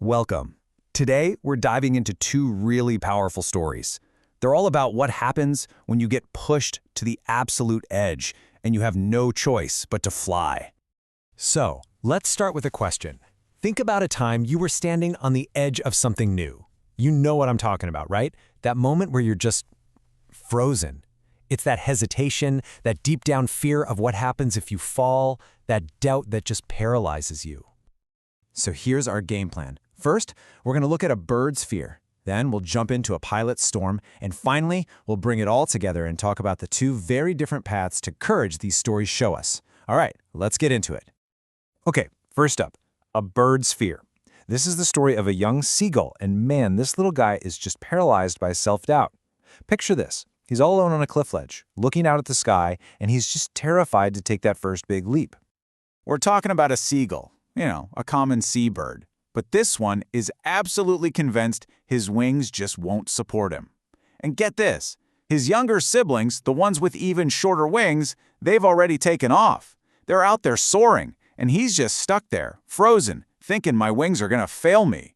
Welcome. Today, we're diving into two really powerful stories. They're all about what happens when you get pushed to the absolute edge and you have no choice but to fly. So, let's start with a question. Think about a time you were standing on the edge of something new. You know what I'm talking about, right? That moment where you're just frozen. It's that hesitation, that deep down fear of what happens if you fall, that doubt that just paralyzes you. So here's our game plan. First, we're going to look at a bird's fear. Then we'll jump into a pilot's storm. And finally, we'll bring it all together and talk about the two very different paths to courage these stories show us. All right, let's get into it. Okay, first up, a bird's fear. This is the story of a young seagull, and man, this little guy is just paralyzed by self-doubt. Picture this. He's all alone on a cliff ledge, looking out at the sky, and he's just terrified to take that first big leap. We're talking about a seagull, a common seabird. But this one is absolutely convinced his wings just won't support him. And get this, his younger siblings, the ones with even shorter wings, they've already taken off. They're out there soaring, and he's just stuck there, frozen, thinking my wings are gonna fail me.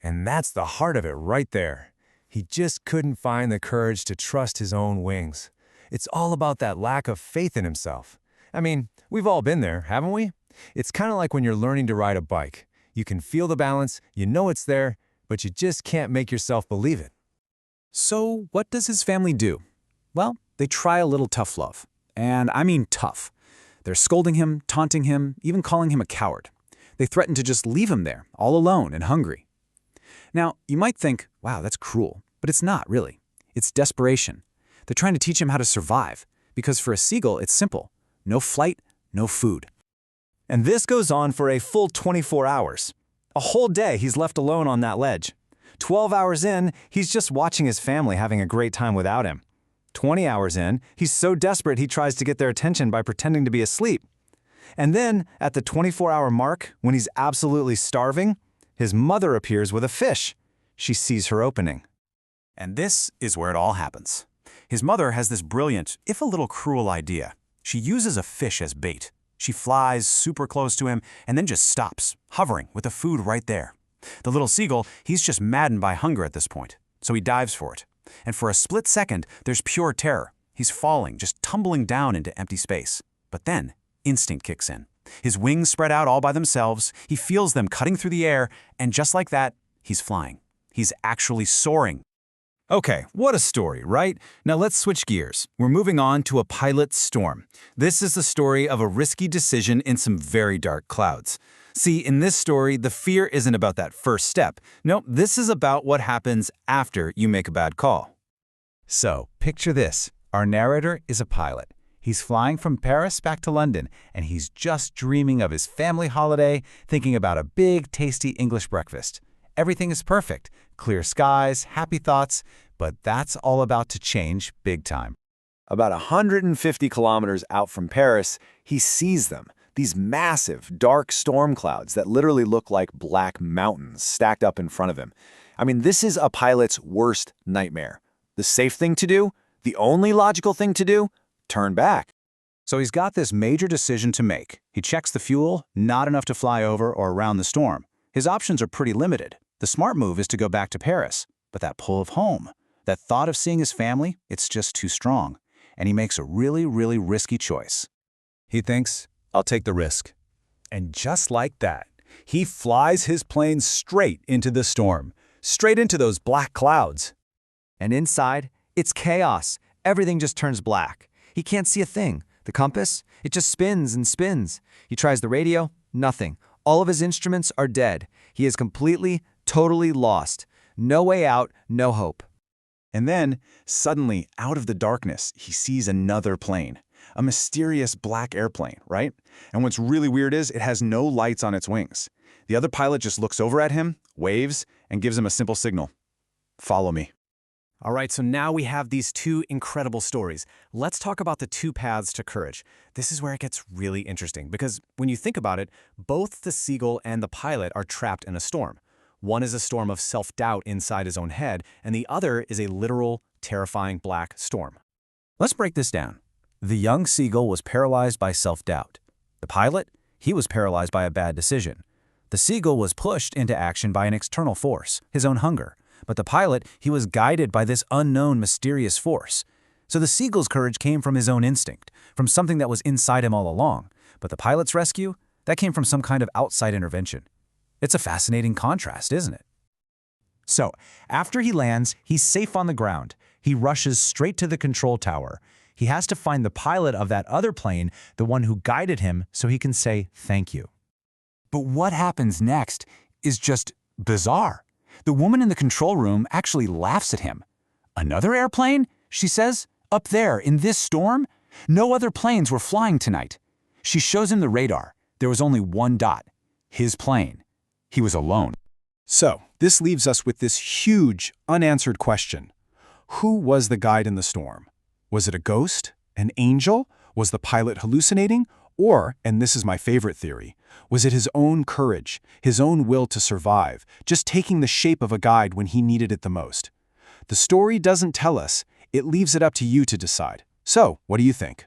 And that's the heart of it right there. He just couldn't find the courage to trust his own wings. It's all about that lack of faith in himself. I mean, we've all been there, haven't we? It's kind of like when you're learning to ride a bike. You can feel the balance, you know it's there, but you just can't make yourself believe it. So what does his family do? Well, they try a little tough love. And I mean tough. They're scolding him, taunting him, even calling him a coward. They threaten to just leave him there, all alone and hungry. Now, you might think, wow, that's cruel. But it's not, really. It's desperation. They're trying to teach him how to survive. Because for a seagull, it's simple. No flight, no food. And this goes on for a full 24 hours. A whole day he's left alone on that ledge. 12 hours in, he's just watching his family having a great time without him. 20 hours in, he's so desperate he tries to get their attention by pretending to be asleep. And then, at the 24-hour mark, when he's absolutely starving, his mother appears with a fish. She sees her opening. And this is where it all happens. His mother has this brilliant, if a little cruel idea. She uses a fish as bait. She flies super close to him and then just stops, hovering with the food right there. The little seagull, he's just maddened by hunger at this point, so he dives for it. And for a split second, there's pure terror. He's falling, just tumbling down into empty space. But then, instinct kicks in. His wings spread out all by themselves, he feels them cutting through the air, and just like that, he's flying. He's actually soaring. Okay, what a story, right? Now let's switch gears. We're moving on to a pilot's storm. This is the story of a risky decision in some very dark clouds. See, in this story, the fear isn't about that first step. No, this is about what happens after you make a bad call. So, picture this. Our narrator is a pilot. He's flying from Paris back to London, and he's just dreaming of his family holiday, thinking about a big, tasty English breakfast. Everything is perfect. Clear skies, happy thoughts, but that's all about to change big time. About 150 kilometers out from Paris, he sees them, these massive, dark storm clouds that literally look like black mountains stacked up in front of him. I mean, this is a pilot's worst nightmare. The safe thing to do, the only logical thing to do, turn back. So he's got this major decision to make. He checks the fuel, not enough to fly over or around the storm. His options are pretty limited. The smart move is to go back to Paris, but that pull of home, that thought of seeing his family, it's just too strong. And he makes a really, really risky choice. He thinks, I'll take the risk. And just like that, he flies his plane straight into the storm, straight into those black clouds. And inside, it's chaos. Everything just turns black. He can't see a thing. The compass, it just spins and spins. He tries the radio, nothing. All of his instruments are dead. He is completely, totally lost. No way out, no hope. And then, suddenly, out of the darkness, he sees another plane. A mysterious black airplane, right? And what's really weird is it has no lights on its wings. The other pilot just looks over at him, waves, and gives him a simple signal. Follow me. All right, so now we have these two incredible stories. Let's talk about the two paths to courage. This is where it gets really interesting because when you think about it, both the seagull and the pilot are trapped in a storm. One is a storm of self-doubt inside his own head, and the other is a literal, terrifying black storm. Let's break this down. The young seagull was paralyzed by self-doubt. The pilot, he was paralyzed by a bad decision. The Seagull was pushed into action by an external force, his own hunger. But the pilot, he was guided by this unknown, mysterious force. So the Seagull's courage came from his own instinct, from something that was inside him all along. But the pilot's rescue, that came from some kind of outside intervention. It's a fascinating contrast, isn't it? So, after he lands, he's safe on the ground. He rushes straight to the control tower. He has to find the pilot of that other plane, the one who guided him, so he can say thank you. But what happens next is just bizarre. The woman in the control room actually laughs at him. "Another airplane?" she says. "Up there, in this storm? No other planes were flying tonight." She shows him the radar. There was only one dot. His plane. He was alone. So, this leaves us with this huge, unanswered question. Who was the guide in the storm? Was it a ghost? An angel? Was the pilot hallucinating? Or, and this is my favorite theory, was it his own courage, his own will to survive, just taking the shape of a guide when he needed it the most? The story doesn't tell us. It leaves it up to you to decide. So, what do you think?